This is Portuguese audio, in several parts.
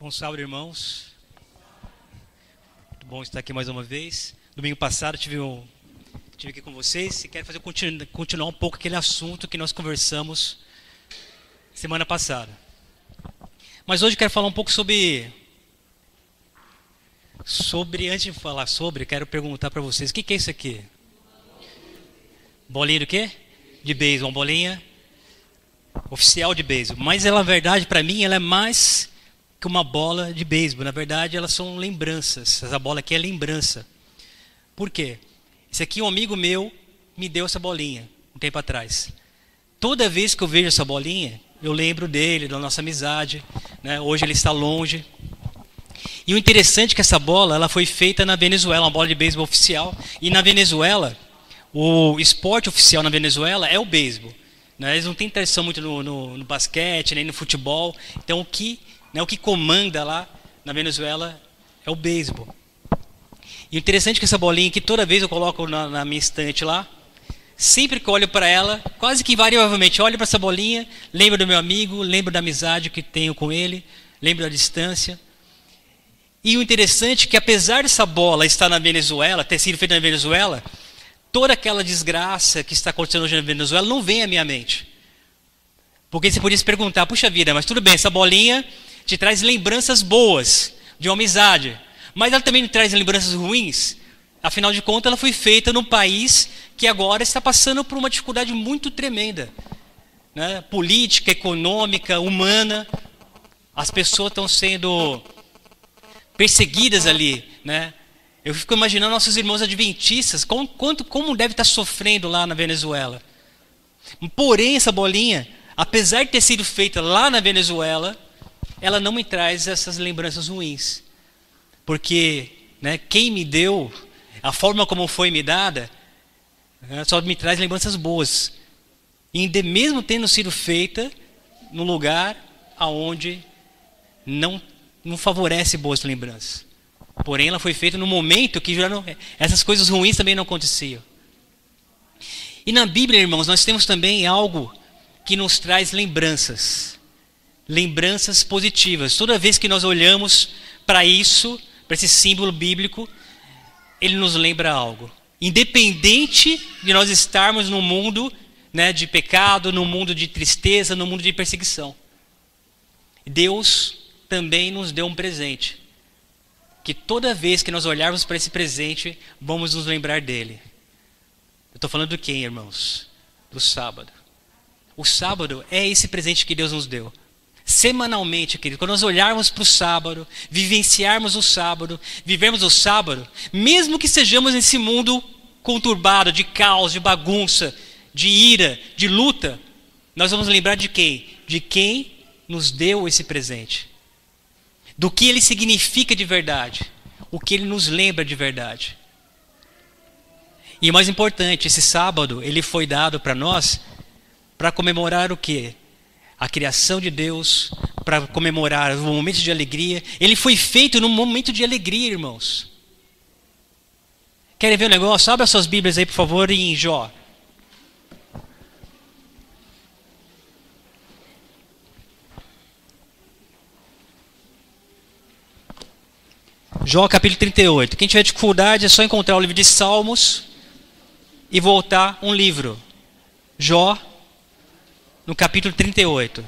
Bom sábado, irmãos. Muito bom estar aqui mais uma vez. Domingo passado tive aqui com vocês e quero continuar um pouco aquele assunto que nós conversamos semana passada. Mas hoje quero falar um pouco sobre antes de falar sobre, quero perguntar para vocês, o que é isso aqui? Bolinha do quê? De beisebol, uma bolinha oficial de beisebol. Mas ela, na verdade, para mim, ela é mais que uma bola de beisebol. Na verdade, elas são lembranças. Essa bola aqui é lembrança. Por quê? Esse aqui, um amigo meu me deu essa bolinha um tempo atrás. Toda vez que eu vejo essa bolinha, eu lembro dele, da nossa amizade, né? Hoje ele está longe. E o interessante é que essa bola ela foi feita na Venezuela, uma bola de beisebol oficial. E na Venezuela, o esporte oficial na Venezuela é o beisebol. Né? Eles não têm tradição muito no basquete, nem no futebol. Então o que comanda lá na Venezuela é o beisebol. E o interessante é que essa bolinha que toda vez eu coloco na minha estante lá, sempre que eu olho para ela, quase que invariavelmente olho para essa bolinha, lembro do meu amigo, lembro da amizade que tenho com ele, lembro da distância. E o interessante é que apesar dessa bola estar na Venezuela, ter sido feita na Venezuela, toda aquela desgraça que está acontecendo hoje na Venezuela não vem à minha mente. Porque você podia se perguntar, puxa vida, mas tudo bem, essa bolinha te traz lembranças boas de uma amizade, mas ela também me traz lembranças ruins. Afinal de contas, ela foi feita num país que agora está passando por uma dificuldade muito tremenda, né? Política, econômica, humana. As pessoas estão sendo perseguidas ali, né? Eu fico imaginando nossos irmãos adventistas, como deve estar sofrendo lá na Venezuela. Porém, essa bolinha, apesar de ter sido feita lá na Venezuela, ela não me traz essas lembranças ruins. Porque, né, quem me deu, a forma como foi me dada, só me traz lembranças boas. E mesmo tendo sido feita num lugar onde não favorece boas lembranças. Porém, ela foi feita num momento que essas coisas ruins também não aconteciam. E na Bíblia, irmãos, nós temos também algo que nos traz lembranças. Lembranças positivas. Toda vez que nós olhamos para isso, para esse símbolo bíblico, ele nos lembra algo. Independente de nós estarmos num mundo, né, de pecado, num mundo de tristeza, num mundo de perseguição. Deus também nos deu um presente. Que toda vez que nós olharmos para esse presente, vamos nos lembrar dele. Eu estou falando de quem, irmãos? Do sábado. O sábado é esse presente que Deus nos deu. Semanalmente, querido, quando nós olharmos para o sábado, vivenciarmos o sábado, vivermos o sábado, mesmo que sejamos nesse mundo conturbado, de caos, de bagunça, de ira, de luta, nós vamos lembrar de quem? De quem nos deu esse presente. Do que ele significa de verdade. O que ele nos lembra de verdade. E o mais importante, esse sábado, ele foi dado para nós para comemorar o quê? A criação de Deus, para comemorar os momentos de alegria. Ele foi feito num momento de alegria, irmãos. Querem ver o negócio? Abra suas Bíblias aí, por favor, em Jó. Jó capítulo 38. Quem tiver dificuldade é só encontrar o livro de Salmos e voltar um livro. Jó, no capítulo 38.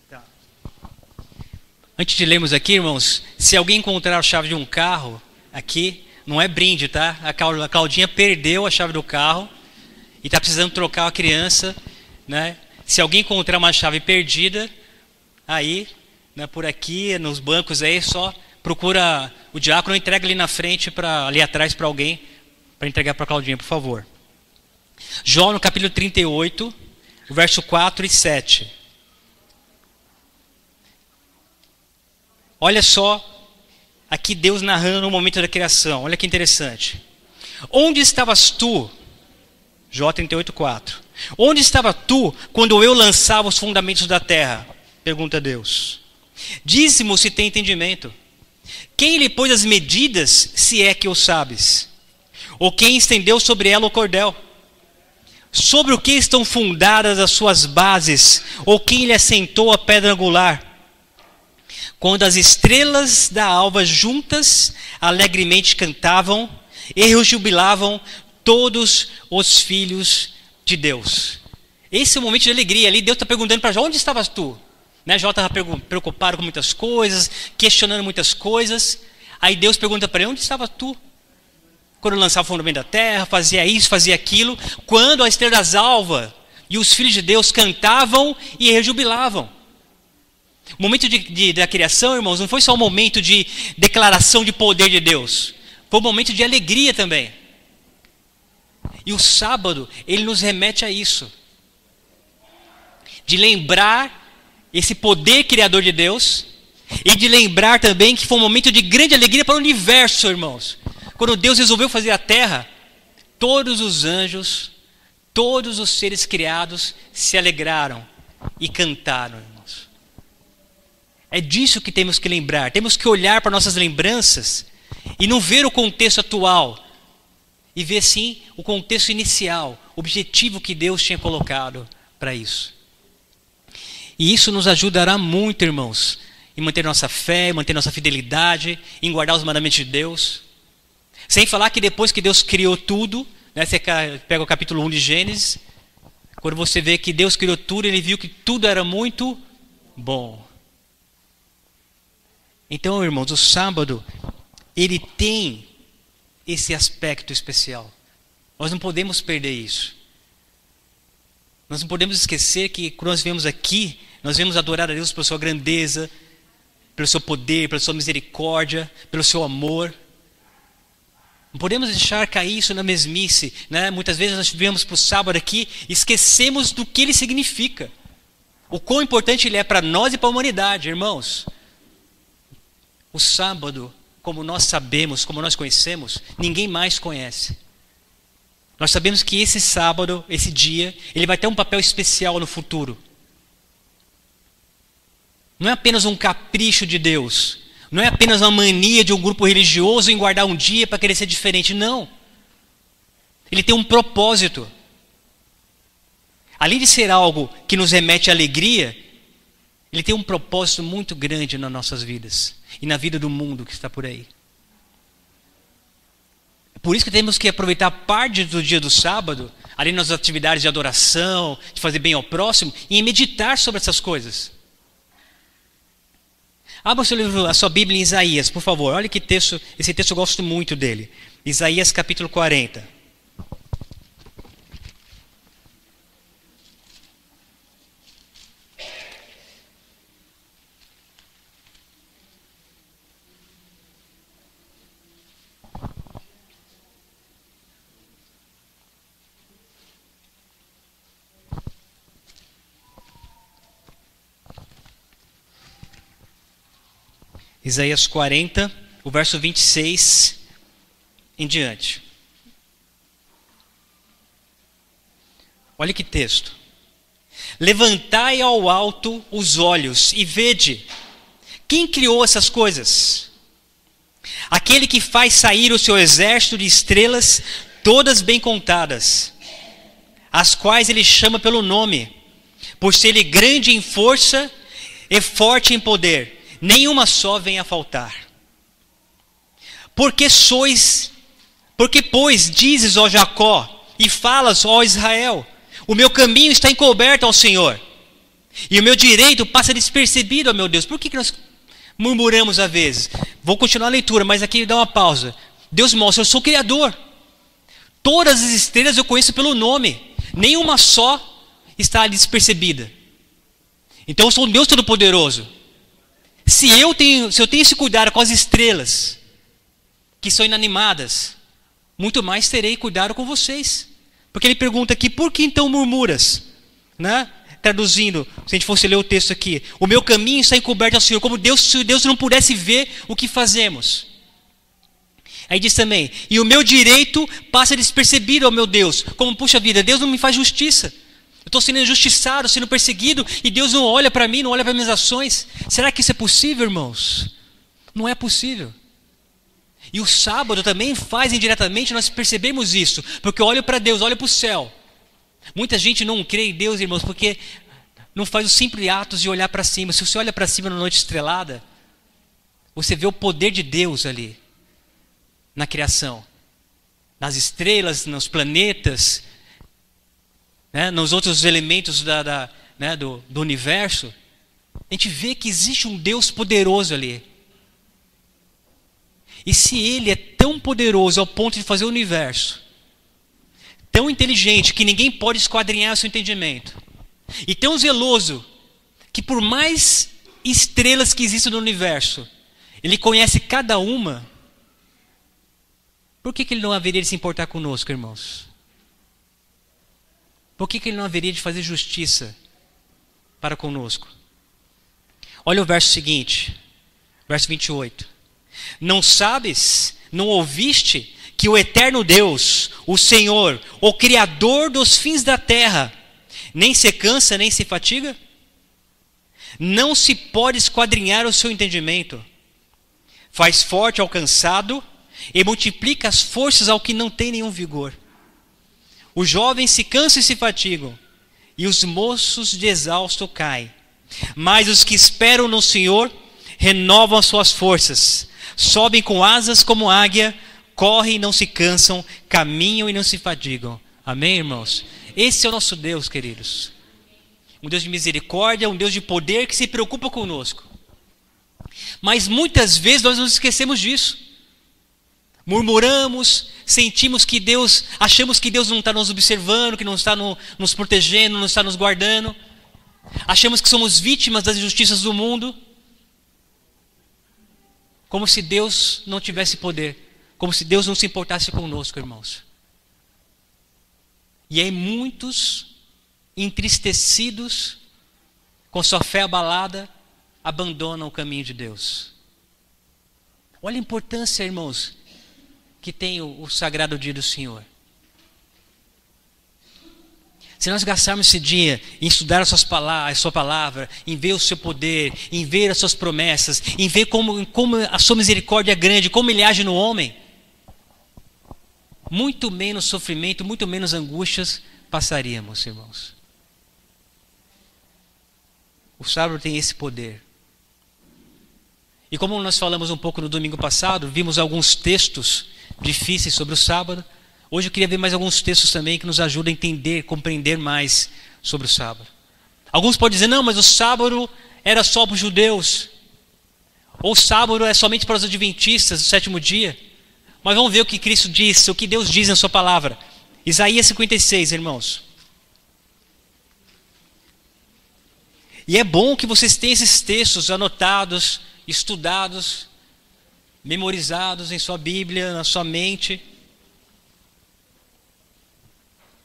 Tá. Antes de lermos aqui, irmãos, se alguém encontrar a chave de um carro aqui, não é brinde, tá? A Claudinha perdeu a chave do carro e está precisando trocar a criança, né? Se alguém encontrar uma chave perdida, aí, né, por aqui, nos bancos aí, só procura o diácono, entrega ali na frente, ali atrás para alguém, para entregar para a Claudinha, por favor. Jó no capítulo 38, verso 4 e 7. Olha só. Aqui Deus narrando o momento da criação. Olha que interessante. Onde estavas tu? Jó 38:4. Onde estava tu quando eu lançava os fundamentos da terra? Pergunta Deus. Dize-mo se tem entendimento. Quem lhe pôs as medidas, se é que o sabes? Ou quem estendeu sobre ela o cordel? Sobre o que estão fundadas as suas bases? Ou quem lhe assentou a pedra angular? Quando as estrelas da alva juntas alegremente cantavam e rejubilavam todos os filhos de Deus. Esse é o momento de alegria. Ali Deus está perguntando para Jó: onde estavas tu? Né? Jó estava preocupado com muitas coisas, questionando muitas coisas. Aí Deus pergunta para ele: onde estavas tu? Quando lançava o fundamento da terra, fazia isso, fazia aquilo. Quando as estrelas alva e os filhos de Deus cantavam e rejubilavam. O momento da criação, irmãos, não foi só um momento de declaração de poder de Deus. Foi um momento de alegria também. E o sábado, ele nos remete a isso. De lembrar esse poder criador de Deus. E de lembrar também que foi um momento de grande alegria para o universo, irmãos. Quando Deus resolveu fazer a terra, todos os anjos, todos os seres criados se alegraram e cantaram, irmãos. É disso que temos que lembrar. Temos que olhar para nossas lembranças e não ver o contexto atual. E ver sim o contexto inicial, o objetivo que Deus tinha colocado para isso. E isso nos ajudará muito, irmãos, em manter nossa fé, em manter nossa fidelidade, em guardar os mandamentos de Deus. Sem falar que depois que Deus criou tudo, né, você pega o capítulo 1 de Gênesis, quando você vê que Deus criou tudo, ele viu que tudo era muito bom. Então, irmãos, o sábado, ele tem esse aspecto especial. Nós não podemos perder isso. Nós não podemos esquecer que quando nós viemos aqui, nós viemos adorar a Deus pela sua grandeza, pelo seu poder, pela sua misericórdia, pelo seu amor. Não podemos deixar cair isso na mesmice, né? Muitas vezes nós viemos para o sábado aqui e esquecemos do que ele significa. O quão importante ele é para nós e para a humanidade, irmãos. O sábado, como nós sabemos, como nós conhecemos, ninguém mais conhece. Nós sabemos que esse sábado, esse dia, ele vai ter um papel especial no futuro. Não é apenas um capricho de Deus. Não é apenas uma mania de um grupo religioso em guardar um dia para querer ser diferente. Não. Ele tem um propósito. Além de ser algo que nos remete à alegria, ele tem um propósito muito grande nas nossas vidas. E na vida do mundo que está por aí. Por isso que temos que aproveitar parte do dia do sábado, além das atividades de adoração, de fazer bem ao próximo, e meditar sobre essas coisas. Abra o seu livro, a sua Bíblia em Isaías, por favor. Olha que texto, esse texto eu gosto muito dele. Isaías capítulo 40. Isaías 40, o verso 26 em diante. Olha que texto. Levantai ao alto os olhos e vede, quem criou essas coisas? Aquele que faz sair o seu exército de estrelas, todas bem contadas, as quais ele chama pelo nome, por ser ele grande em força e forte em poder. Nenhuma só vem a faltar. Porque pois dizes, ó Jacó, e falas, ó Israel, o meu caminho está encoberto ao Senhor, e o meu direito passa despercebido, ó meu Deus. Por que nós murmuramos às vezes? Vou continuar a leitura, mas aqui dá uma pausa. Deus mostra: eu sou o Criador. Todas as estrelas eu conheço pelo nome, nenhuma só está despercebida. Então eu sou um Deus Todo-Poderoso. Se eu tenho esse cuidado com as estrelas, que são inanimadas, muito mais terei cuidado com vocês. Porque ele pergunta aqui: por que então murmuras? Né? Traduzindo, se a gente fosse ler o texto aqui: o meu caminho está encoberto ao Senhor, como Deus, se Deus não pudesse ver o que fazemos. Aí diz também: e o meu direito passa despercebido ao meu Deus. Como, puxa vida, Deus não me faz justiça. Eu estou sendo injustiçado, sendo perseguido, e Deus não olha para mim, não olha para minhas ações. Será que isso é possível, irmãos? Não é possível. E o sábado também faz indiretamente nós percebemos isso, porque eu olho para Deus, olho para o céu. Muita gente não crê em Deus, irmãos, porque não faz o simples ato de olhar para cima. Se você olha para cima na noite estrelada, você vê o poder de Deus ali, na criação. Nas estrelas, nos planetas, né, nos outros elementos do universo. A gente vê que existe um Deus poderoso ali. E se Ele é tão poderoso ao ponto de fazer o universo, tão inteligente que ninguém pode esquadrinhar o seu entendimento, e tão zeloso que por mais estrelas que existam no universo, Ele conhece cada uma, por que Ele não haveria de se importar conosco, irmãos? Por que Ele não haveria de fazer justiça para conosco? Olha o verso seguinte, verso 28. Não sabes, não ouviste que o eterno Deus, o Senhor, o Criador dos fins da terra, nem se cansa, nem se fatiga? Não se pode esquadrinhar o seu entendimento. Faz forte ao cansado e multiplica as forças ao que não tem nenhum vigor. Os jovens se cansam e se fatigam, e os moços de exausto caem. Mas os que esperam no Senhor renovam as suas forças, sobem com asas como águia, correm e não se cansam, caminham e não se fatigam. Amém, irmãos? Esse é o nosso Deus, queridos. Um Deus de misericórdia, um Deus de poder que se preocupa conosco. Mas muitas vezes nós nos esquecemos disso. Murmuramos, sentimos que Deus, achamos que Deus não está nos observando, que não está nos protegendo, não está nos guardando. Achamos que somos vítimas das injustiças do mundo. Como se Deus não tivesse poder. Como se Deus não se importasse conosco, irmãos. E aí muitos, entristecidos, com sua fé abalada, abandonam o caminho de Deus. Olha a importância, irmãos, que tem o sagrado dia do Senhor. Se nós gastarmos esse dia em estudar a sua palavra, em ver o seu poder, em ver as suas promessas, em ver como a sua misericórdia é grande, como Ele age no homem, muito menos sofrimento, muito menos angústias passaríamos, irmãos. O sábado tem esse poder. E como nós falamos um pouco no domingo passado, vimos alguns textos difíceis sobre o sábado. Hoje eu queria ver mais alguns textos também que nos ajudam a entender, compreender mais sobre o sábado. Alguns podem dizer, não, mas o sábado era só para os judeus. Ou o sábado é somente para os adventistas, o sétimo dia. Mas vamos ver o que Cristo disse, o que Deus diz na sua palavra. Isaías 56, irmãos. E é bom que vocês tenham esses textos anotados, estudados, memorizados em sua Bíblia, na sua mente.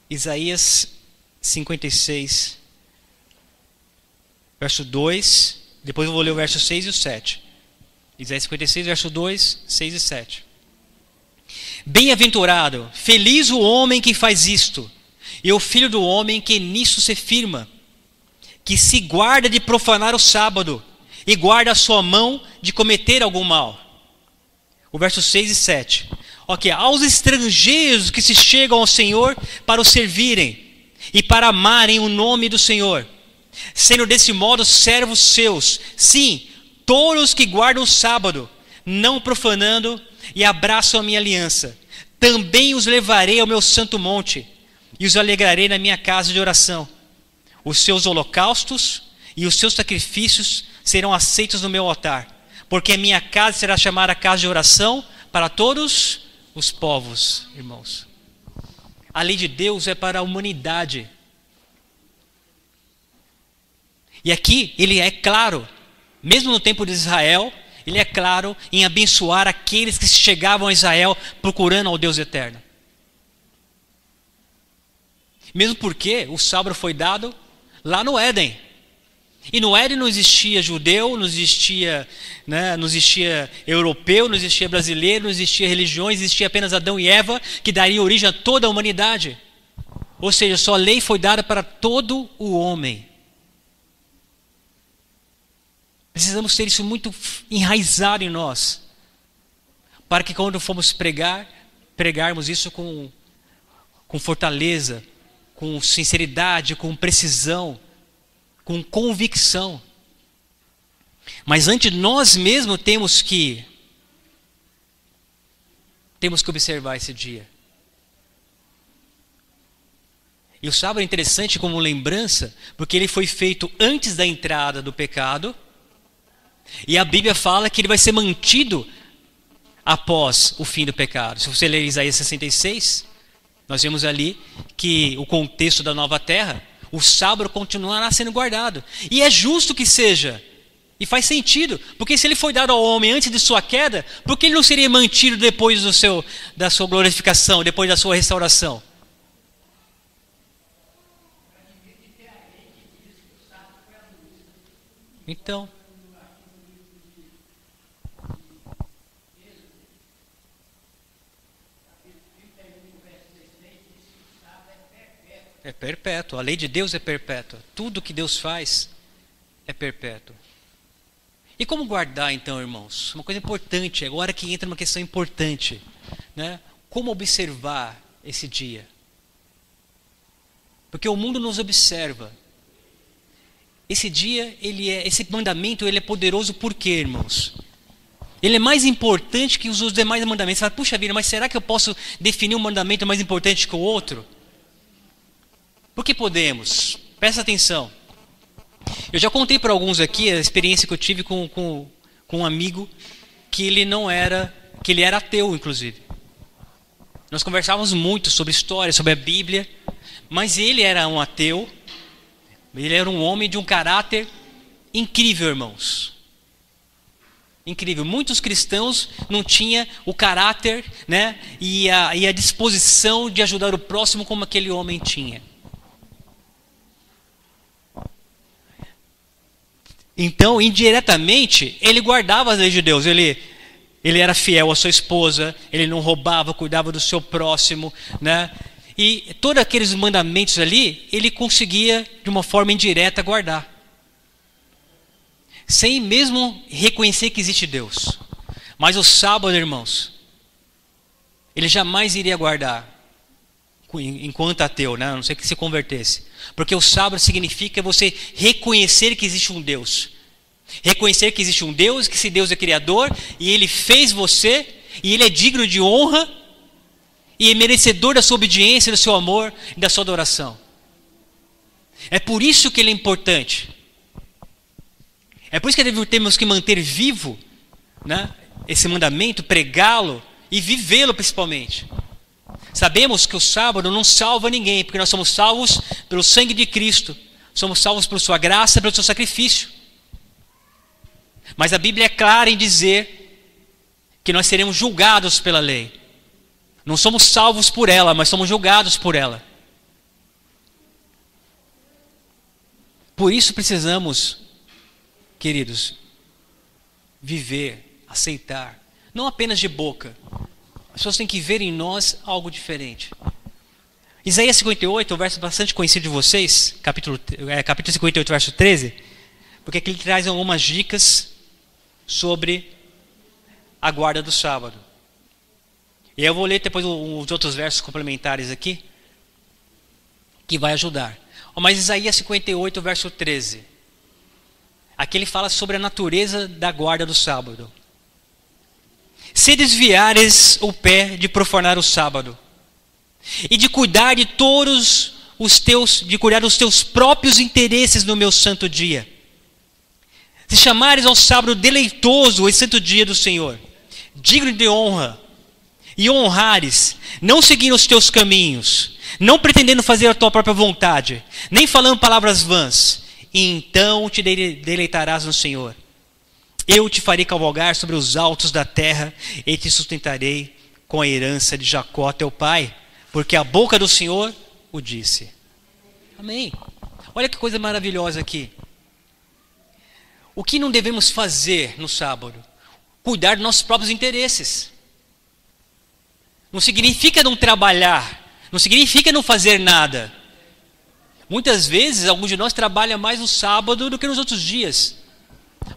Isaías 56, verso 2, depois eu vou ler o verso 6 e o 7. Isaías 56, verso 2, 6 e 7. Bem-aventurado, feliz o homem que faz isto, e o filho do homem que nisso se firma, que se guarda de profanar o sábado, e guarda a sua mão de cometer algum mal. O verso 6 e 7. Ok, aos estrangeiros que se chegam ao Senhor para o servirem e para amarem o nome do Senhor, sendo desse modo servos seus, sim, todos que guardam o sábado, não profanando e abraçam a minha aliança. Também os levarei ao meu santo monte e os alegrarei na minha casa de oração. Os seus holocaustos e os seus sacrifícios serão aceitos no meu altar, porque a minha casa será chamada casa de oração para todos os povos, irmãos. A lei de Deus é para a humanidade. E aqui ele é claro, mesmo no tempo de Israel, ele é claro em abençoar aqueles que chegavam a Israel procurando ao Deus eterno. Mesmo porque o sábado foi dado lá no Éden. E no Éden não existia judeu, não existia europeu, não existia brasileiro, não existia religiões, existia apenas Adão e Eva, que daria origem a toda a humanidade. Ou seja, só a lei foi dada para todo o homem. Precisamos ter isso muito enraizado em nós. para que quando formos pregarmos isso com fortaleza, com sinceridade, com precisão, com convicção. Mas antes nós mesmos temos que observar esse dia. E o sábado é interessante como lembrança, porque ele foi feito antes da entrada do pecado, e a Bíblia fala que ele vai ser mantido após o fim do pecado. Se você ler Isaías 66, nós vemos ali que o contexto da nova terra, o sábado continuará sendo guardado. E é justo que seja. E faz sentido, porque se ele foi dado ao homem antes de sua queda, por que ele não seria mantido depois da sua glorificação, depois da sua restauração? Então, é perpétuo. A lei de Deus é perpétua. Tudo que Deus faz é perpétuo. E como guardar então, irmãos? Uma coisa importante, agora que entra uma questão importante, né? Como observar esse dia? Porque o mundo nos observa. Esse dia, esse mandamento, ele é poderoso por quê, irmãos? Ele é mais importante que os demais mandamentos. Você fala, puxa vida, mas será que eu posso definir um mandamento mais importante que o outro? Porque podemos. Presta atenção. Eu já contei para alguns aqui a experiência que eu tive com um amigo que ele era ateu, inclusive. Nós conversávamos muito sobre história, sobre a Bíblia, mas ele era um ateu. Ele era um homem de um caráter incrível, irmãos. Incrível. Muitos cristãos não tinham o caráter, né, e a disposição de ajudar o próximo como aquele homem tinha. Então, indiretamente, ele guardava as leis de Deus. Ele era fiel à sua esposa, ele não roubava, cuidava do seu próximo, né? E todos aqueles mandamentos ali, ele conseguia, de uma forma indireta, guardar. Sem mesmo reconhecer que existe Deus. Mas o sábado, irmãos, ele jamais iria guardar, enquanto ateu, né? A não ser que se convertesse. Porque o sábado significa você reconhecer que existe um Deus. Reconhecer que existe um Deus, que esse Deus é criador, e Ele fez você, e Ele é digno de honra, e é merecedor da sua obediência, do seu amor e da sua adoração. É por isso que ele é importante. É por isso que temos que manter vivo, né, esse mandamento, pregá-lo e vivê-lo principalmente. Sabemos que o sábado não salva ninguém, porque nós somos salvos pelo sangue de Cristo. Somos salvos por sua graça, pelo seu sacrifício. Mas a Bíblia é clara em dizer que nós seremos julgados pela lei. Não somos salvos por ela, mas somos julgados por ela. Por isso precisamos, queridos, viver, aceitar, não apenas de boca. As pessoas têm que ver em nós algo diferente. Isaías 58, um verso bastante conhecido de vocês, capítulo 58, verso 13, porque aqui ele traz algumas dicas sobre a guarda do sábado. E eu vou ler depois os outros versos complementares aqui, que vai ajudar. Mas Isaías 58, verso 13. Aqui ele fala sobre a natureza da guarda do sábado. Se desviares o pé de profanar o sábado, e de cuidar de todos de cuidar dos teus próprios interesses no meu santo dia. Se chamares ao sábado deleitoso o santo dia do Senhor, digno de honra, e honrares, não seguindo os teus caminhos, não pretendendo fazer a tua própria vontade, nem falando palavras vãs, então te deleitarás no Senhor. Eu te farei cavalgar sobre os altos da terra, e te sustentarei com a herança de Jacó teu pai, porque a boca do Senhor o disse. Amém. Olha que coisa maravilhosa aqui. O que não devemos fazer no sábado? Cuidar dos nossos próprios interesses. Não significa não trabalhar, não significa não fazer nada. Muitas vezes, alguns de nós trabalham mais no sábado do que nos outros dias.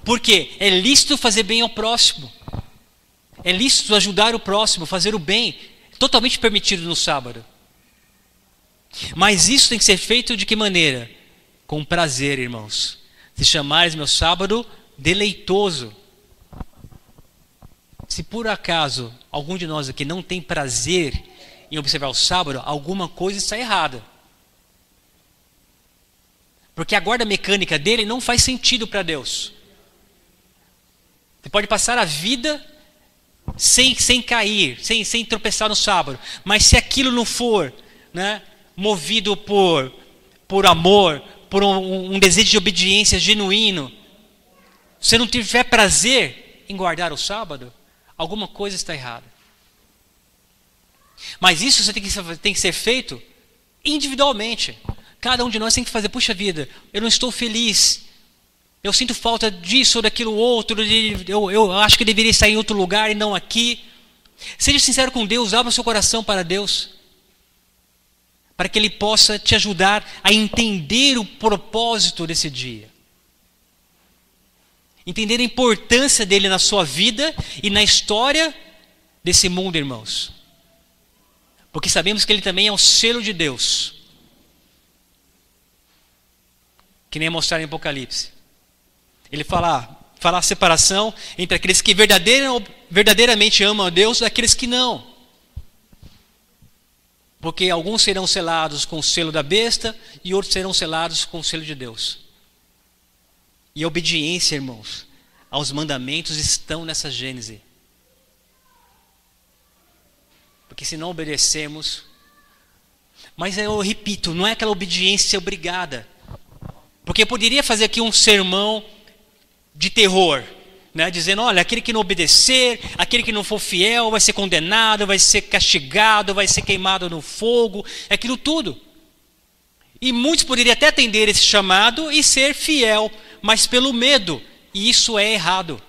Por quê? É lícito fazer bem ao próximo. É lícito ajudar o próximo, fazer o bem. Totalmente permitido no sábado. Mas isso tem que ser feito de que maneira? Com prazer, irmãos. Se chamares meu sábado deleitoso. Se por acaso algum de nós aqui não tem prazer em observar o sábado, alguma coisa está errada. Porque a guarda mecânica dele não faz sentido para Deus. Você pode passar a vida sem cair, sem tropeçar no sábado. Mas se aquilo não for, né, movido por amor, por um desejo de obediência genuíno, se você não tiver prazer em guardar o sábado, alguma coisa está errada. Mas isso tem que ser feito individualmente. Cada um de nós tem que fazer, puxa vida, eu não estou feliz, eu sinto falta disso ou daquilo outro, eu acho que deveria estar em outro lugar e não aqui. Seja sincero com Deus, abra o seu coração para Deus, para que Ele possa te ajudar a entender o propósito desse dia. Entender a importância dele na sua vida e na história desse mundo, irmãos. Porque sabemos que ele também é o selo de Deus. Que nem é mostrado em Apocalipse. Ele fala a separação entre aqueles que verdadeiramente amam a Deus e aqueles que não. Porque alguns serão selados com o selo da besta e outros serão selados com o selo de Deus. E a obediência, irmãos, aos mandamentos estão nessa Gênese. Porque se não obedecemos... Mas eu repito, não é aquela obediência obrigada. Porque eu poderia fazer aqui um sermão de terror, né? Dizendo, olha, aquele que não obedecer, aquele que não for fiel vai ser condenado, vai ser castigado, vai ser queimado no fogo, aquilo tudo. E muitos poderiam até atender esse chamado e ser fiel, mas pelo medo, e isso é errado.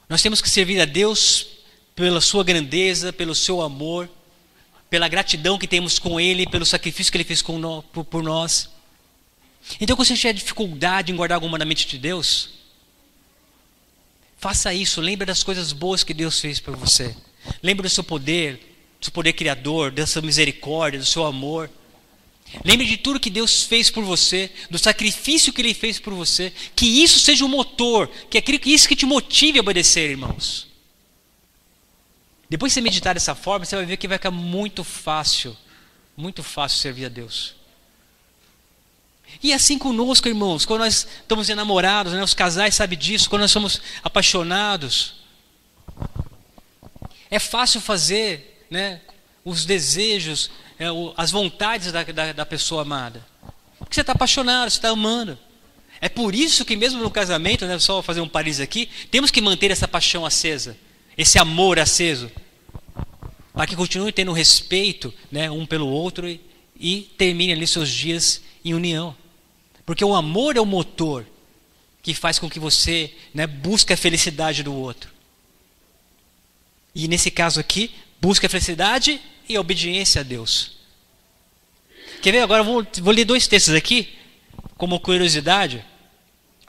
Nós temos que servir a Deus pela sua grandeza, pelo seu amor, pela gratidão que temos com Ele, pelo sacrifício que Ele fez por nós. Então, quando você tiver dificuldade em guardar algum mandamento de Deus, faça isso, lembre das coisas boas que Deus fez por você. Lembre do seu poder criador, da sua misericórdia, do seu amor. Lembre de tudo que Deus fez por você, do sacrifício que Ele fez por você. Que isso seja o motor, que isso que te motive a obedecer, irmãos. Depois de você meditar dessa forma, você vai ver que vai ficar muito fácil servir a Deus. E assim conosco, irmãos, quando nós estamos enamorados, né, os casais sabem disso, quando nós somos apaixonados, é fácil fazer, né, os desejos, as vontades da pessoa amada. Porque você está apaixonado, você está amando. É por isso que mesmo no casamento, né, só fazer um parênteses aqui, temos que manter essa paixão acesa, esse amor aceso, para que continue tendo respeito, né, um pelo outro e termine ali seus dias em união. Porque o amor é o motor que faz com que você, né, busque a felicidade do outro. E nesse caso aqui, busca a felicidade e a obediência a Deus. Quer ver? Agora vou ler 2 textos aqui, como curiosidade.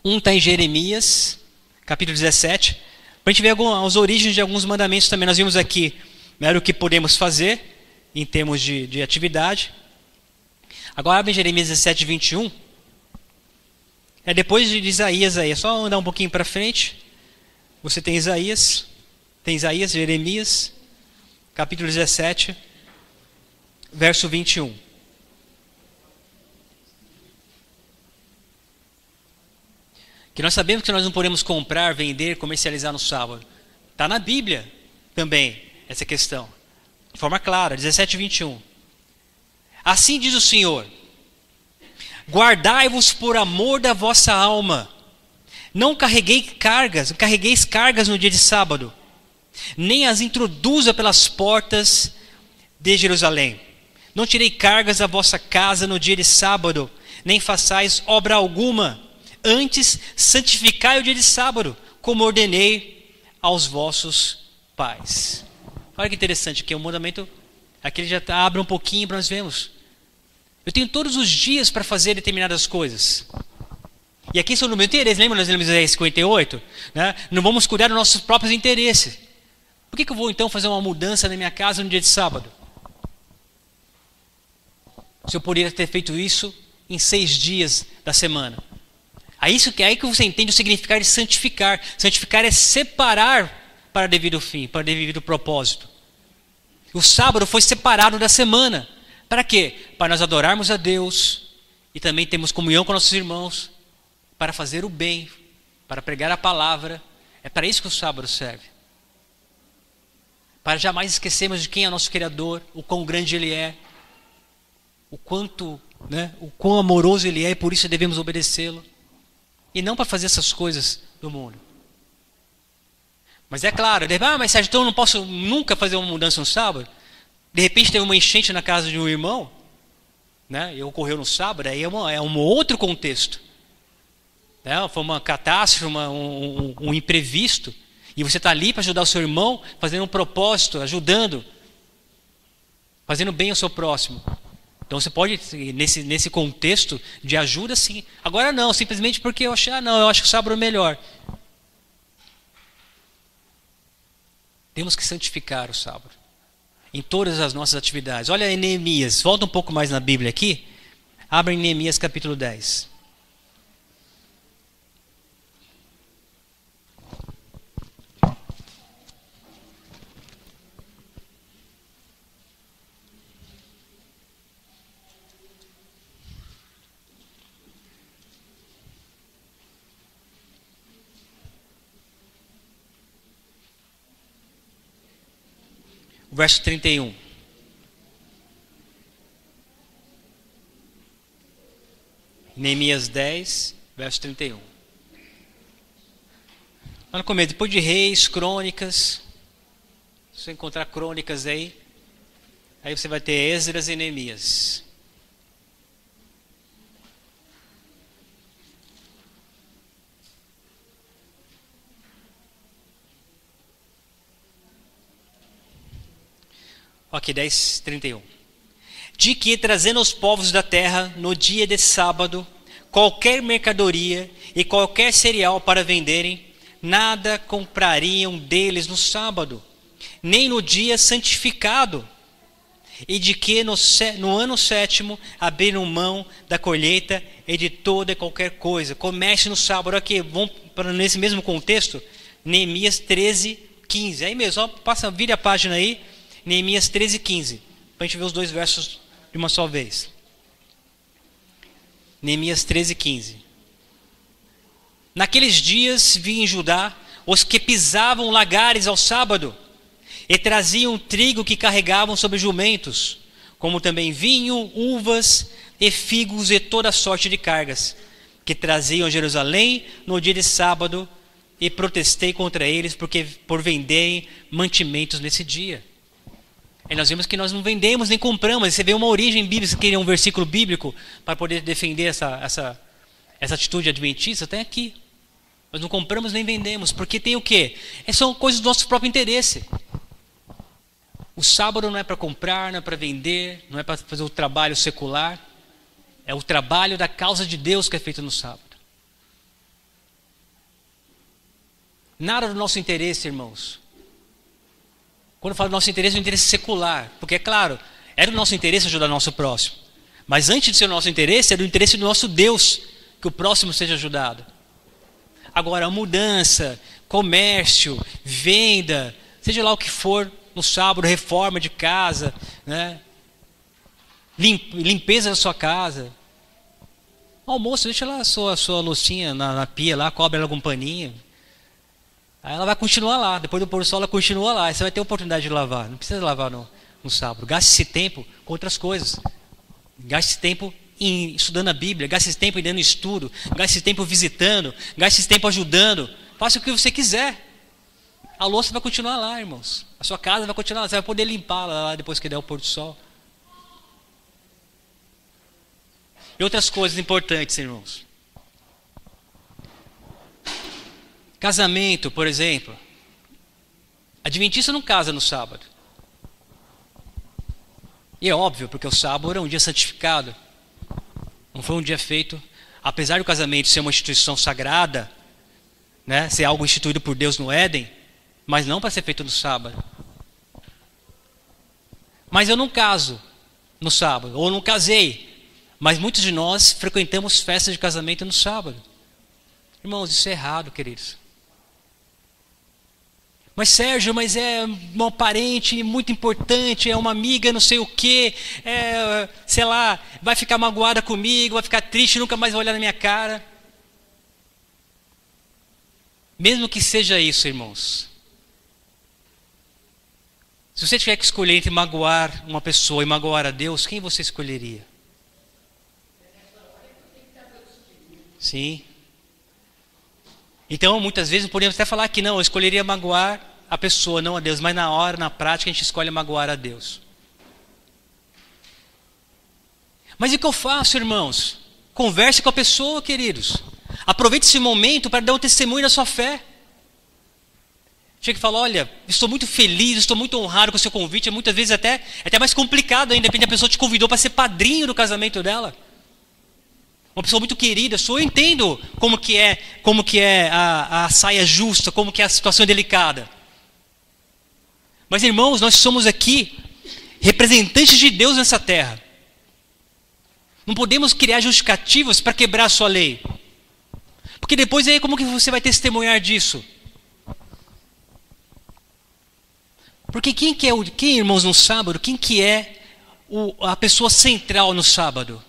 Um está em Jeremias, capítulo 17, para a gente ver as origens de alguns mandamentos também. Nós vimos aqui, né, o que podemos fazer em termos de atividade. Agora abre em Jeremias 17, 21. É depois de Isaías aí. É só andar um pouquinho para frente. Você tem Isaías, Jeremias, capítulo 17, verso 21. Que nós sabemos que nós não podemos comprar, vender, comercializar no sábado. Está na Bíblia também essa questão. De forma clara, 17, 21. Assim diz o Senhor: guardai-vos por amor da vossa alma. Não carregueis cargas no dia de sábado, nem as introduza pelas portas de Jerusalém. Não tirei cargas da vossa casa no dia de sábado, nem façais obra alguma. Antes, santificai o dia de sábado, como ordenei aos vossos pais. Olha que interessante, que o mandamento, aqui ele já abre um pouquinho para nós vermos. Eu tenho todos os dias para fazer determinadas coisas. E aqui são no meu interesse, lembra nós lemos Isaías 58? Né? Não vamos cuidar dos nossos próprios interesses. Por que eu vou então fazer uma mudança na minha casa no dia de sábado? Se eu poderia ter feito isso em 6 dias da semana. É aí que você entende o significado de santificar. Santificar é separar para devido fim, para devido propósito. O sábado foi separado da semana. Para quê? Para nós adorarmos a Deus e também termos comunhão com nossos irmãos, para fazer o bem, para pregar a palavra. É para isso que o sábado serve. Para jamais esquecermos de quem é nosso Criador, o quão grande Ele é, o quão amoroso Ele é e por isso devemos obedecê-lo. E não para fazer essas coisas do mundo. Mas é claro, mas Sérgio, então eu não posso nunca fazer uma mudança no sábado? De repente teve uma enchente na casa de um irmão, né, e ocorreu no sábado, aí é um outro contexto. Né, foi uma catástrofe, um imprevisto, e você está ali para ajudar o seu irmão, fazendo um propósito, ajudando, fazendo bem ao seu próximo. Então você pode, nesse contexto de ajuda, sim. Agora não, simplesmente porque eu acho que o sábado é melhor. Temos que santificar o sábado em todas as nossas atividades. Olha em Neemias, volta um pouco mais na Bíblia aqui. Abra em Neemias capítulo 10. Verso 31. Neemias 10, verso 31. Lá no começo, depois de Reis, Crônicas, se você encontrar Crônicas aí você vai ter Esdras e Neemias. Ok, 10, 31. De que, trazendo aos povos da terra, no dia de sábado, qualquer mercadoria e qualquer cereal para venderem, nada comprariam deles no sábado, nem no dia santificado. E de que no ano 7º abriram mão da colheita e de toda e qualquer coisa. Comércio no sábado. Aqui, vamos para nesse mesmo contexto, Neemias 13, 15. Aí mesmo, vire a página aí. Neemias 13, 15. Para a gente ver os dois versos de uma só vez. Neemias 13, 15. Naqueles dias vi em Judá os que pisavam lagares ao sábado e traziam trigo que carregavam sobre jumentos, como também vinho, uvas e figos e toda sorte de cargas, que traziam a Jerusalém no dia de sábado, e protestei contra eles por venderem mantimentos nesse dia. E nós vemos que nós não vendemos nem compramos. Você vê uma origem bíblica, você queria um versículo bíblico para poder defender essa atitude adventista, até aqui. Nós não compramos nem vendemos, porque tem o quê? São coisas do nosso próprio interesse. O sábado não é para comprar, não é para vender, não é para fazer o trabalho secular. É o trabalho da causa de Deus que é feito no sábado. Nada do nosso interesse, irmãos. Quando eu falo do nosso interesse, é o interesse secular. Porque, é claro, é do nosso interesse ajudar o nosso próximo. Mas antes de ser o nosso interesse, é do interesse do nosso Deus que o próximo seja ajudado. Agora, a mudança, comércio, venda, seja lá o que for, no sábado, reforma de casa, né? Limpeza da sua casa. Almoço, deixa lá a sua loucinha na pia, lá, cobre ela com um paninho. Aí ela vai continuar lá, depois do pôr do sol ela continua lá, aí você vai ter oportunidade de lavar, não precisa lavar no sábado. Gaste esse tempo com outras coisas, gaste esse tempo estudando a Bíblia, gaste esse tempo dando estudo, gaste esse tempo visitando, gaste esse tempo ajudando, faça o que você quiser. A louça vai continuar lá, irmãos, a sua casa vai continuar lá, você vai poder limpá-la lá depois que der o pôr do sol. E outras coisas importantes, irmãos. Casamento, por exemplo. Adventista não casa no sábado. E é óbvio, porque o sábado é um dia santificado. Não foi um dia feito apesar do casamento ser uma instituição sagrada, né, ser algo instituído por Deus no Éden, mas não para ser feito no sábado. Mas eu não caso no sábado, ou não casei, mas muitos de nós frequentamos festas de casamento no sábado. Irmãos, isso é errado, queridos. Mas Sérgio, mas é um parente muito importante, é uma amiga não sei o quê, sei lá, vai ficar magoada comigo, vai ficar triste, nunca mais vai olhar na minha cara. Mesmo que seja isso, irmãos. Se você tiver que escolher entre magoar uma pessoa e magoar a Deus, quem você escolheria? Sim. Então, muitas vezes, podemos até falar que não, eu escolheria magoar a pessoa, não a Deus. Mas na hora, na prática, a gente escolhe magoar a Deus. Mas e o que eu faço, irmãos? Converse com a pessoa, queridos. Aproveite esse momento para dar um testemunho da sua fé. Chega e fala, olha, estou muito feliz, estou muito honrado com o seu convite. Muitas vezes é até mais complicado ainda, depende da pessoa que te convidou para ser padrinho do casamento dela. Uma pessoa muito querida, eu entendo como que é a saia justa, como que é a situação delicada. Mas irmãos, nós somos aqui representantes de Deus nessa terra. Não podemos criar justificativas para quebrar a sua lei. Porque depois aí como que você vai testemunhar disso? Porque quem, irmãos, no sábado, quem que é a pessoa central no sábado?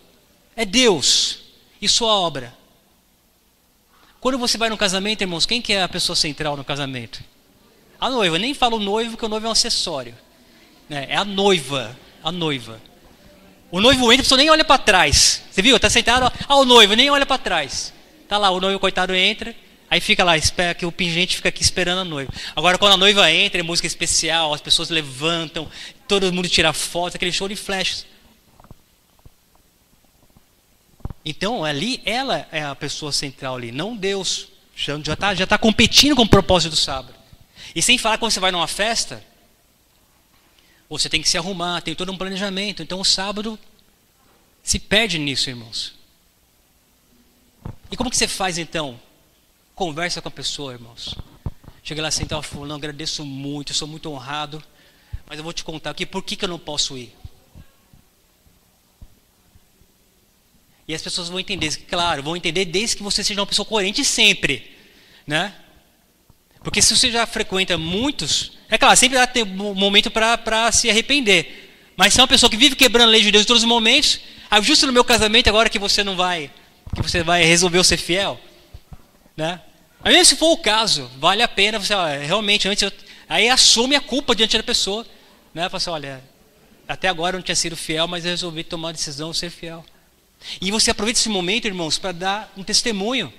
É Deus e sua obra. Quando você vai no casamento, irmãos, quem que é a pessoa central no casamento? A noiva. Eu nem falo noivo, porque o noivo é um acessório. É a noiva. A noiva. O noivo entra, a pessoa nem olha para trás. Você viu? Está sentado, o noivo, nem olha para trás. Está lá, o noivo, coitado, entra. Aí fica lá, espera que o pingente fica aqui esperando a noiva. Agora, quando a noiva entra, é música especial, as pessoas levantam, todo mundo tira foto, aquele show de flashes. Então, ali, ela é a pessoa central ali, não Deus. Já tá competindo com o propósito do sábado. E sem falar que quando você vai numa festa, você tem que se arrumar, tem todo um planejamento. Então, o sábado se perde nisso, irmãos. E como que você faz, então? Conversa com a pessoa, irmãos. Chega lá, senta e fala, não, agradeço muito, sou muito honrado, mas eu vou te contar aqui por que eu não posso ir. E as pessoas vão entender, claro, vão entender desde que você seja uma pessoa coerente sempre, né? Porque se você já frequenta muitos, é claro, sempre vai ter um momento para se arrepender. Mas se é uma pessoa que vive quebrando a lei de Deus em todos os momentos, justo no meu casamento agora que você vai resolver ser fiel, né? Mas mesmo se for o caso, vale a pena você, realmente, aí assume a culpa diante da pessoa, né? Fala assim, olha, até agora eu não tinha sido fiel, mas eu resolvi tomar a decisão de ser fiel. E você aproveita esse momento, irmãos, para dar um testemunho.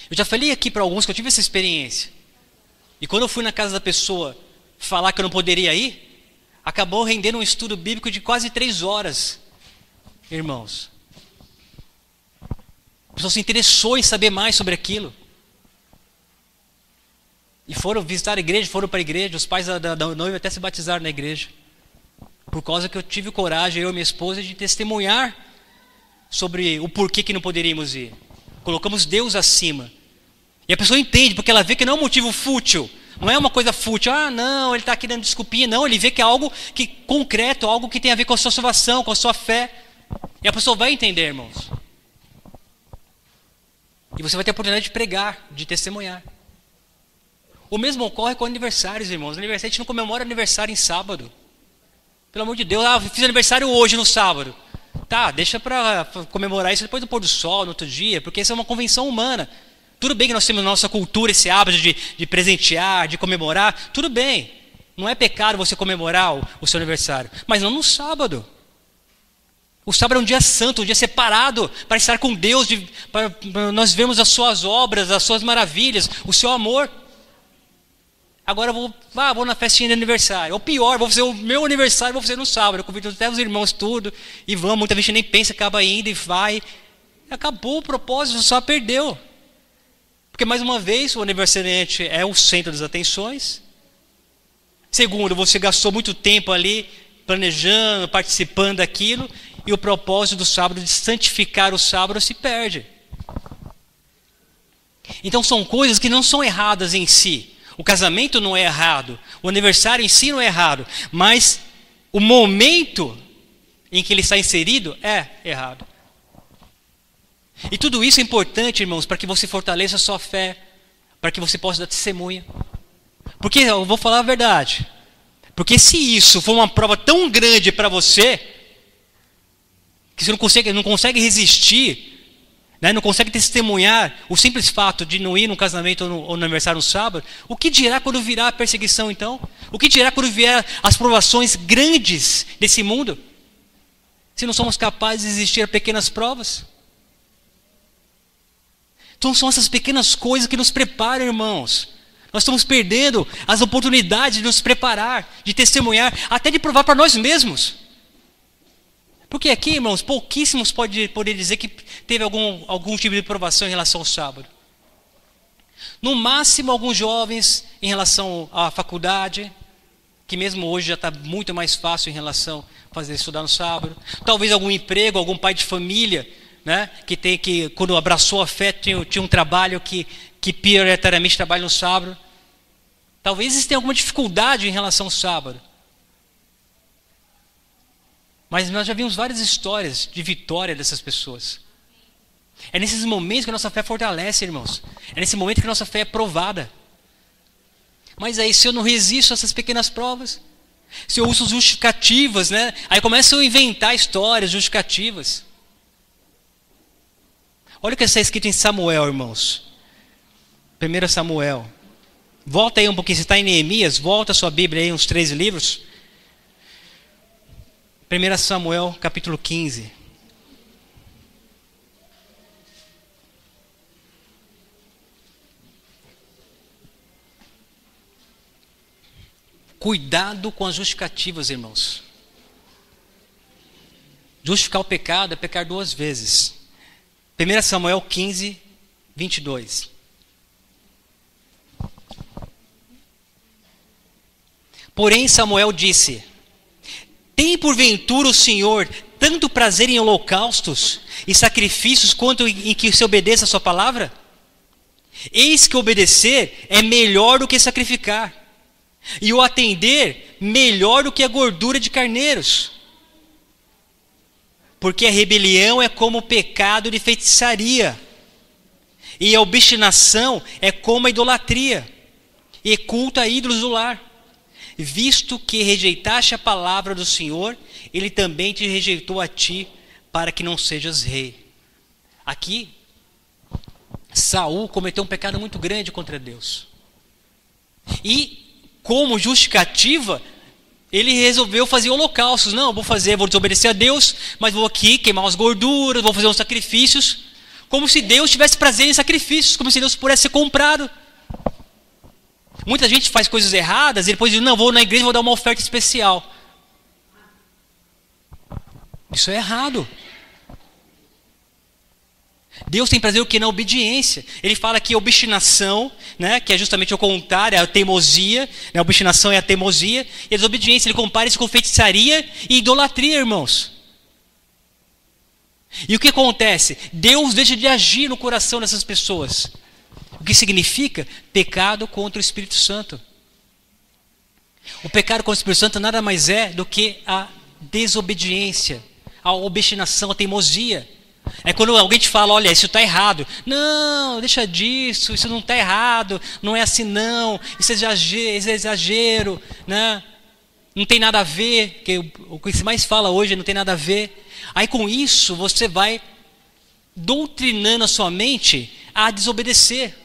Eu já falei aqui para alguns que eu tive essa experiência. E quando eu fui na casa da pessoa falar que eu não poderia ir, acabou rendendo um estudo bíblico de quase 3 horas, irmãos. A pessoa se interessou em saber mais sobre aquilo. E foram visitar a igreja, foram para a igreja. Os pais da noiva até se batizaram na igreja. Por causa que eu tive coragem, eu e minha esposa, de testemunhar sobre o porquê que não poderíamos ir. Colocamos Deus acima. E a pessoa entende, porque ela vê que não é um motivo fútil. Não é uma coisa fútil. Não, ele está aqui dando desculpinha. Não, ele vê que é algo concreto, algo que tem a ver com a sua salvação, com a sua fé. E a pessoa vai entender, irmãos. E você vai ter a oportunidade de pregar, de testemunhar. O mesmo ocorre com aniversários, irmãos. Aniversário, a gente não comemora aniversário em sábado. Pelo amor de Deus, fiz aniversário hoje no sábado. Tá, deixa para comemorar isso depois do pôr do sol, no outro dia, porque isso é uma convenção humana. Tudo bem que nós temos na nossa cultura esse hábito de presentear, de comemorar. Tudo bem. Não é pecado você comemorar o seu aniversário. Mas não no sábado. O sábado é um dia santo, um dia separado para estar com Deus, para nós vermos as suas obras, as suas maravilhas, o seu amor. Agora eu vou na festinha de aniversário. Ou pior, vou fazer o meu aniversário, vou fazer no sábado. Eu convido até os irmãos tudo e vamos. Muita gente nem pensa, acaba indo e vai. Acabou o propósito, só perdeu. Porque mais uma vez o aniversariante é o centro das atenções. Segundo, você gastou muito tempo ali planejando, participando daquilo. e o propósito do sábado de santificar o sábado se perde. Então são coisas que não são erradas em si. O casamento não é errado, o aniversário em si não é errado, mas o momento em que ele está inserido é errado. E tudo isso é importante, irmãos, para que você fortaleça a sua fé, para que você possa dar testemunha. Porque eu vou falar a verdade. Porque se isso for uma prova tão grande para você, que você não consegue resistir, né, não consegue testemunhar o simples fato de não ir num casamento ou no aniversário no sábado, o que dirá quando virá a perseguição então? O que dirá quando vier as provações grandes desse mundo? Se não somos capazes de resistir a pequenas provas? Então são essas pequenas coisas que nos preparam, irmãos. Nós estamos perdendo as oportunidades de nos preparar, de testemunhar, até de provar para nós mesmos. Porque aqui, irmãos, pouquíssimos podem poder dizer que teve algum tipo de provação em relação ao sábado. No máximo, alguns jovens em relação à faculdade, que mesmo hoje já está muito mais fácil em relação a estudar no sábado. Talvez algum emprego, algum pai de família, né, que quando abraçou a fé, tinha um trabalho que prioritariamente trabalha no sábado. Talvez eles tenham alguma dificuldade em relação ao sábado. Mas nós já vimos várias histórias de vitória dessas pessoas. É nesses momentos que a nossa fé fortalece, irmãos. É nesse momento que a nossa fé é provada. Mas aí, se eu não resisto a essas pequenas provas, se eu uso justificativas, né? Aí começam a inventar histórias justificativas. Olha o que está escrito em Samuel, irmãos. 1 Samuel. Volta aí um pouquinho, você está em Neemias, volta a sua Bíblia aí, uns 13 livros. 1 Samuel, capítulo 15. Cuidado com as justificativas, irmãos. Justificar o pecado é pecar duas vezes. 1 Samuel 15, 22. Porém Samuel disse: tem porventura o Senhor tanto prazer em holocaustos e sacrifícios quanto em que se obedeça a sua palavra? Eis que obedecer é melhor do que sacrificar, e o atender melhor do que a gordura de carneiros. Porque a rebelião é como o pecado de feitiçaria, e a obstinação é como a idolatria, e culto a ídolos do lar. Visto que rejeitaste a palavra do Senhor, Ele também te rejeitou a ti, para que não sejas rei. Aqui, Saul cometeu um pecado muito grande contra Deus. E, como justificativa, ele resolveu fazer holocaustos. Não, vou desobedecer a Deus, mas vou aqui queimar as gorduras, vou fazer uns sacrifícios. Como se Deus tivesse prazer em sacrifícios, como se Deus pudesse ser comprado. Muita gente faz coisas erradas e depois diz: não, vou na igreja e vou dar uma oferta especial. Isso é errado. Deus tem prazer o que? Na obediência. Ele fala que a obstinação, né, que é justamente o contrário, é a teimosia, né, a obstinação é a teimosia, e a desobediência, ele compara isso com feitiçaria e idolatria, irmãos. E o que acontece? Deus deixa de agir no coração dessas pessoas. O que significa? Pecado contra o Espírito Santo. O pecado contra o Espírito Santo nada mais é do que a desobediência, a obstinação, a teimosia. É quando alguém te fala: olha, isso está errado. Não, deixa disso, isso não está errado, não é assim não, isso é exagero, né? Não tem nada a ver, que o que se mais fala hoje não tem nada a ver. Aí com isso você vai doutrinando a sua mente a desobedecer,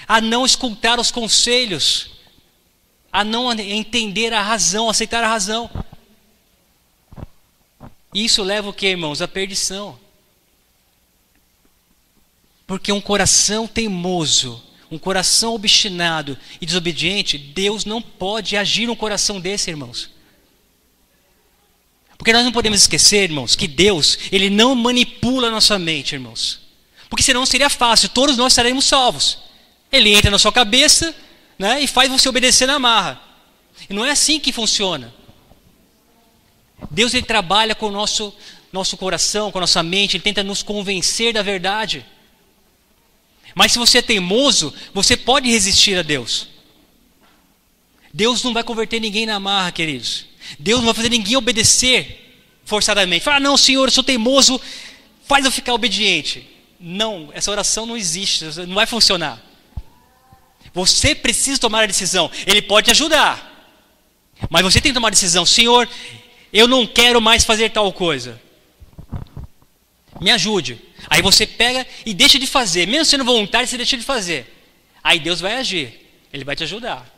a não escutar os conselhos, a não entender a razão, aceitar a razão. Isso leva o que, irmãos? A perdição. Porque um coração teimoso, um coração obstinado e desobediente, Deus não pode agir num coração desse, irmãos. Porque nós não podemos esquecer, irmãos, que Deus, Ele não manipula a nossa mente, irmãos. Porque senão seria fácil, todos nós estaremos salvos. Ele entra na sua cabeça, né, e faz você obedecer na marra. E não é assim que funciona. Deus, Ele trabalha com nosso coração, com a nossa mente, ele tenta nos convencer da verdade. Mas se você é teimoso, você pode resistir a Deus. Deus não vai converter ninguém na marra, queridos. Deus não vai fazer ninguém obedecer forçadamente. Fala, não, Senhor, eu sou teimoso, faz eu ficar obediente. Não, essa oração não existe, não vai funcionar. Você precisa tomar a decisão. Ele pode te ajudar, mas você tem que tomar a decisão. Senhor, eu não quero mais fazer tal coisa. Me ajude. Aí você pega e deixa de fazer. Mesmo sendo voluntário, você deixa de fazer. Aí Deus vai agir. Ele vai te ajudar.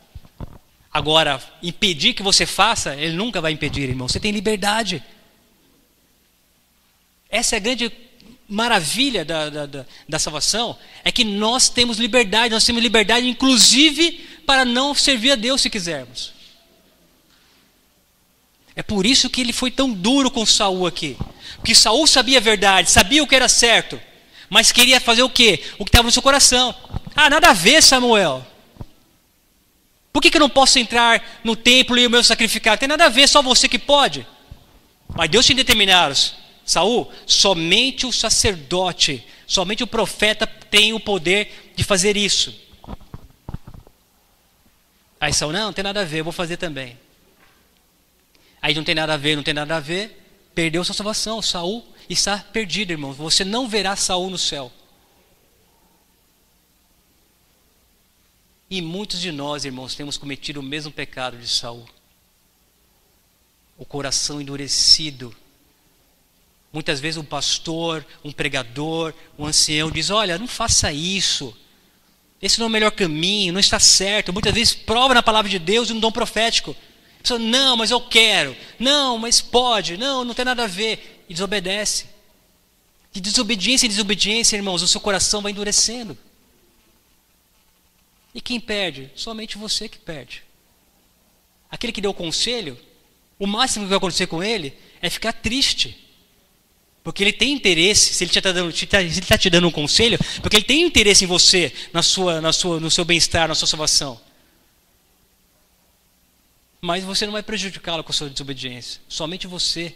Agora, impedir que você faça, Ele nunca vai impedir, irmão. Você tem liberdade. Essa é a grande maravilha da salvação. É que nós temos liberdade. Nós temos liberdade, inclusive, para não servir a Deus se quisermos. É por isso que ele foi tão duro com Saul aqui. Porque Saul sabia a verdade, sabia o que era certo, mas queria fazer o quê? O que estava no seu coração. Ah, nada a ver, Samuel. Por que eu não posso entrar no templo e o meu sacrificar? Tem nada a ver, só você que pode. Mas Deus tinha determinado, Saul, somente o sacerdote, somente o profeta tem o poder de fazer isso. Aí Saul, não tem nada a ver, eu vou fazer também. Aí não tem nada a ver, perdeu sua salvação. Saul está perdido, irmão. Você não verá Saul no céu. E muitos de nós, irmãos, temos cometido o mesmo pecado de Saul. O coração endurecido. Muitas vezes um pastor, um pregador, um ancião diz, olha, não faça isso. Esse não é o melhor caminho, não está certo. Muitas vezes prova na palavra de Deus e um dom profético. A pessoa, não, mas eu quero. Não, mas pode. Não, não tem nada a ver. E desobedece. De desobediência em desobediência, irmãos, o seu coração vai endurecendo. E quem perde? Somente você que perde. Aquele que deu o conselho, o máximo que vai acontecer com ele é ficar triste. Porque ele tem interesse, se ele está te dando um conselho, porque ele tem interesse em você, no seu bem-estar, na sua salvação. Mas você não vai prejudicá-lo com a sua desobediência. Somente você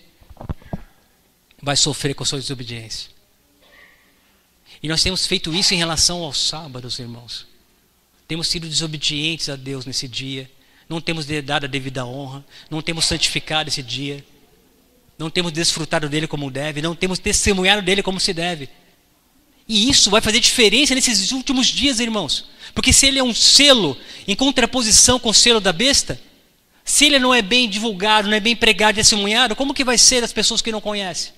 vai sofrer com a sua desobediência. E nós temos feito isso em relação aos sábados, irmãos. Temos sido desobedientes a Deus nesse dia. Não temos dado a devida honra. Não temos santificado esse dia. Não temos desfrutado dele como deve. Não temos testemunhado dele como se deve. E isso vai fazer diferença nesses últimos dias, irmãos. Porque se ele é um selo em contraposição com o selo da besta, se ele não é bem divulgado, não é bem pregado e testemunhado, como que vai ser das pessoas que não conhecem?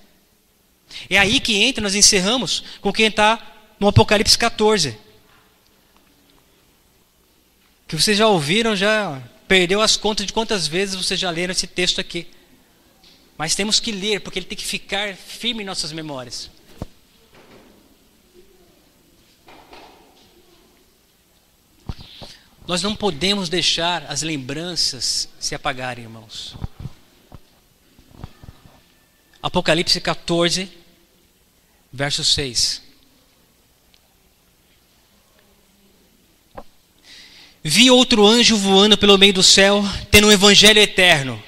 É aí que entra, nós encerramos com quem está no Apocalipse 14. Que vocês já ouviram, já perdeu as contas de quantas vezes vocês já leram esse texto aqui. Mas temos que ler, porque ele tem que ficar firme em nossas memórias. Nós não podemos deixar as lembranças se apagarem, irmãos. Apocalipse 14, verso 6. Vi outro anjo voando pelo meio do céu, tendo um evangelho eterno,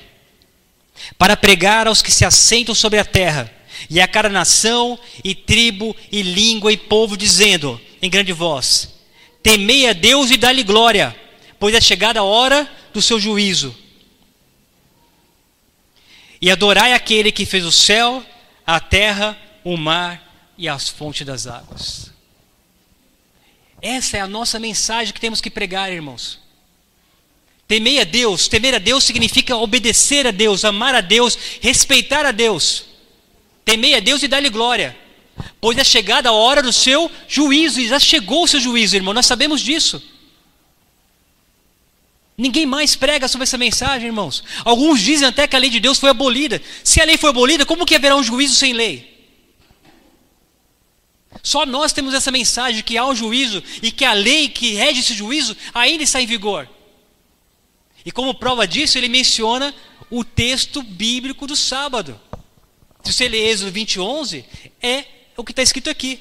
para pregar aos que se assentam sobre a terra, e a cada nação, e tribo, e língua, e povo, dizendo, em grande voz, temei a Deus e dá-lhe glória, pois é chegada a hora do seu juízo. E adorai aquele que fez o céu, a terra, o mar e as fontes das águas. Essa é a nossa mensagem que temos que pregar, irmãos. Temei a Deus. Temer a Deus significa obedecer a Deus, amar a Deus, respeitar a Deus. Temei a Deus e dá-lhe glória, pois é chegada a hora do seu juízo. E já chegou o seu juízo, irmão, nós sabemos disso. Ninguém mais prega sobre essa mensagem, irmãos. Alguns dizem até que a lei de Deus foi abolida. Se a lei foi abolida, como que haverá um juízo sem lei? Só nós temos essa mensagem de que há um juízo e que a lei que rege esse juízo ainda está em vigor. E como prova disso, ele menciona o texto bíblico do sábado. Se você ler Êxodo 20:11, é o que está escrito aqui.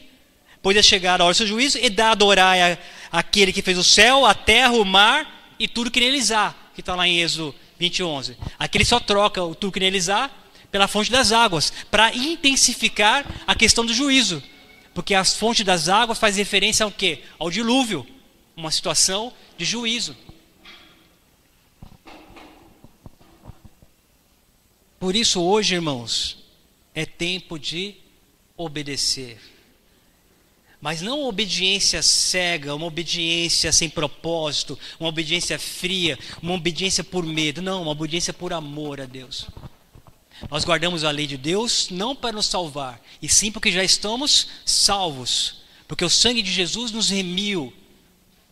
Pois é chegar a hora do seu juízo e dá a adorar aquele que fez o céu, a terra, o mar e tudo que neles há. Que está lá em Êxodo 20:11. Aqui ele só troca o tudo que neles há pela fonte das águas, para intensificar a questão do juízo. Porque a fonte das águas faz referência ao quê? Ao dilúvio, uma situação de juízo. Por isso hoje, irmãos, é tempo de obedecer. Mas não uma obediência cega, uma obediência sem propósito, uma obediência fria, uma obediência por medo. Não, uma obediência por amor a Deus. Nós guardamos a lei de Deus não para nos salvar, e sim porque já estamos salvos. Porque o sangue de Jesus nos remiu.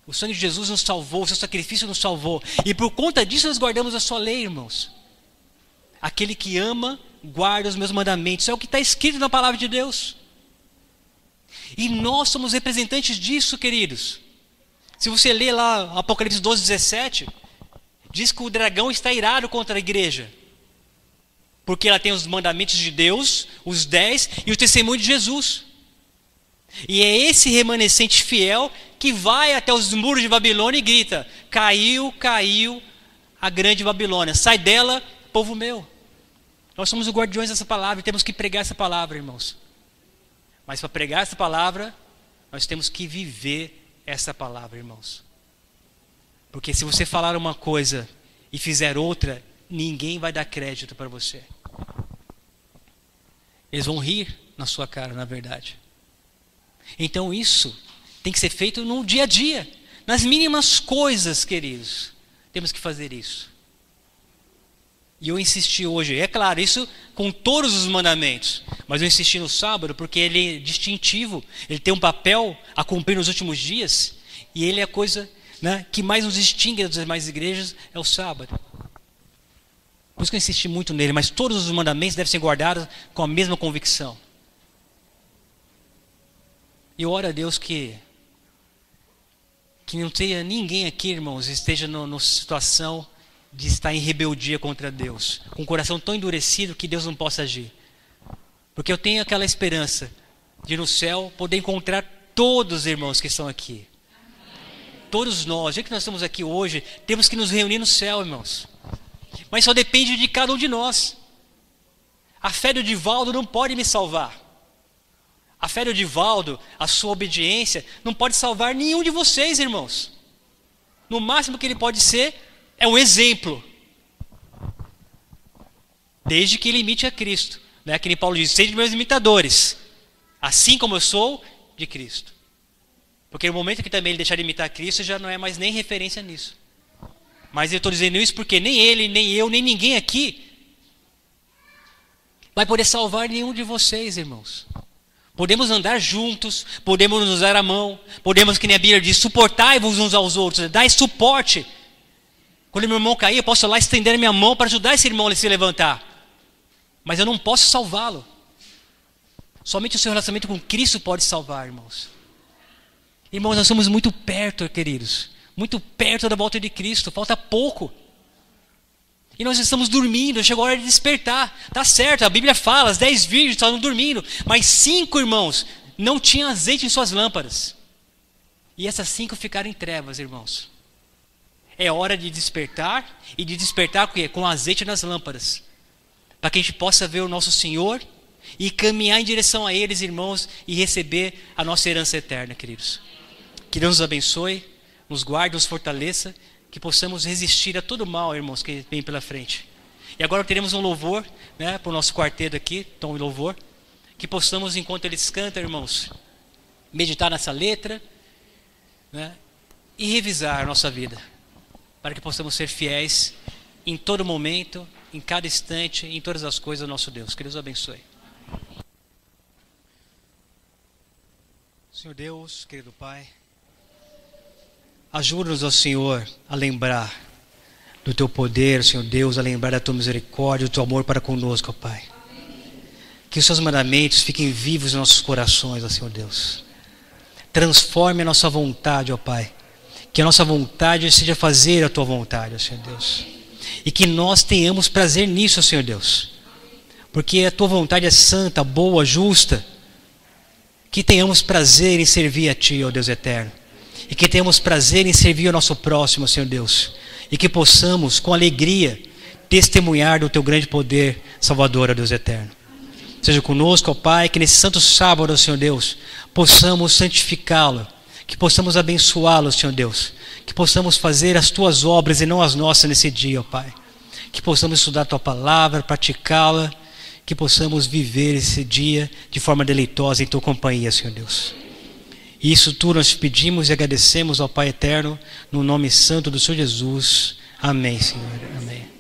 O sangue de Jesus nos salvou, o seu sacrifício nos salvou. E por conta disso nós guardamos a sua lei, irmãos. Aquele que ama, guarda os meus mandamentos. É o que está escrito na palavra de Deus. E nós somos representantes disso, queridos. Se você ler lá Apocalipse 12, 17, diz que o dragão está irado contra a igreja. Porque ela tem os mandamentos de Deus, os 10, e o testemunho de Jesus. E é esse remanescente fiel que vai até os muros de Babilônia e grita: caiu, caiu a grande Babilônia, sai dela, povo meu. Nós somos os guardiões dessa palavra e temos que pregar essa palavra, irmãos. Mas para pregar essa palavra, nós temos que viver essa palavra, irmãos. Porque se você falar uma coisa e fizer outra, ninguém vai dar crédito para você. Eles vão rir na sua cara, na verdade. Então isso tem que ser feito no dia a dia. Nas mínimas coisas, queridos. Temos que fazer isso. E eu insisti hoje, é claro, isso com todos os mandamentos. Mas eu insisti no sábado porque ele é distintivo. Ele tem um papel a cumprir nos últimos dias. E ele é a coisa, né, que mais nos distingue das demais igrejas, é o sábado. Por isso que eu insisti muito nele, mas todos os mandamentos devem ser guardados com a mesma convicção. E eu oro a Deus que não tenha ninguém aqui, irmãos, esteja numa situação de estar em rebeldia contra Deus, com o coração tão endurecido que Deus não possa agir. Porque eu tenho aquela esperança de no céu poder encontrar todos os irmãos que estão aqui. Todos nós, já que nós estamos aqui hoje, temos que nos reunir no céu, irmãos. Mas só depende de cada um de nós. A fé do Divaldo não pode me salvar. A fé do Divaldo, a sua obediência, não pode salvar nenhum de vocês, irmãos. No máximo que ele pode ser é um exemplo. Desde que ele imite a Cristo. Né? Que nem Paulo diz: sede meus imitadores, assim como eu sou de Cristo. Porque no momento que também ele deixar de imitar a Cristo, já não é mais nem referência nisso. Mas eu estou dizendo isso porque nem ele, nem eu, nem ninguém aqui vai poder salvar nenhum de vocês, irmãos. Podemos andar juntos, podemos nos dar a mão, podemos, que nem a Bíblia diz, suportai-vos uns aos outros, dai suporte. Quando meu irmão cair, eu posso ir lá estender a minha mão para ajudar esse irmão a se levantar. Mas eu não posso salvá-lo. Somente o seu relacionamento com Cristo pode salvar, irmãos. Irmãos, nós somos muito perto, queridos. Muito perto da volta de Cristo, falta pouco. E nós estamos dormindo, chegou a hora de despertar. Tá certo, a Bíblia fala, as 10 virgens estavam dormindo. Mas 5, irmãos, não tinham azeite em suas lâmpadas. E essas 5 ficaram em trevas, irmãos. É hora de despertar, e de despertar com o quê? Com azeite nas lâmpadas. Para que a gente possa ver o nosso Senhor e caminhar em direção a eles, irmãos, e receber a nossa herança eterna, queridos. Que Deus nos abençoe, nos guarde, nos fortaleça, que possamos resistir a todo mal, irmãos, que vem pela frente. E agora teremos um louvor, né, para o nosso quarteto aqui, tom e louvor, que possamos, enquanto eles cantam, irmãos, meditar nessa letra, né, e revisar a nossa vida, para que possamos ser fiéis em todo momento, em cada instante, em todas as coisas do nosso Deus. Que Deus abençoe. Senhor Deus, querido Pai, ajuda-nos, ó Senhor, a lembrar do Teu poder, Senhor Deus, a lembrar da Tua misericórdia, do Teu amor para conosco, ó Pai. Que os Seus mandamentos fiquem vivos em nossos corações, ó Senhor Deus. Transforme a nossa vontade, ó Pai. Que a nossa vontade seja fazer a Tua vontade, ó Senhor Deus. E que nós tenhamos prazer nisso, ó Senhor Deus. Porque a Tua vontade é santa, boa, justa. Que tenhamos prazer em servir a Ti, ó Deus eterno. E que tenhamos prazer em servir o nosso próximo, Senhor Deus. E que possamos, com alegria, testemunhar do teu grande poder, Salvador, ó Deus eterno. Seja conosco, ó Pai, que nesse santo sábado, ó Senhor Deus, possamos santificá-lo, que possamos abençoá-lo, Senhor Deus, que possamos fazer as tuas obras e não as nossas nesse dia, ó Pai, que possamos estudar a tua palavra, praticá-la, que possamos viver esse dia de forma deleitosa em tua companhia, Senhor Deus. E isso tudo nós pedimos e agradecemos ao Pai eterno, no nome santo do Senhor Jesus. Amém, Senhor. Amém.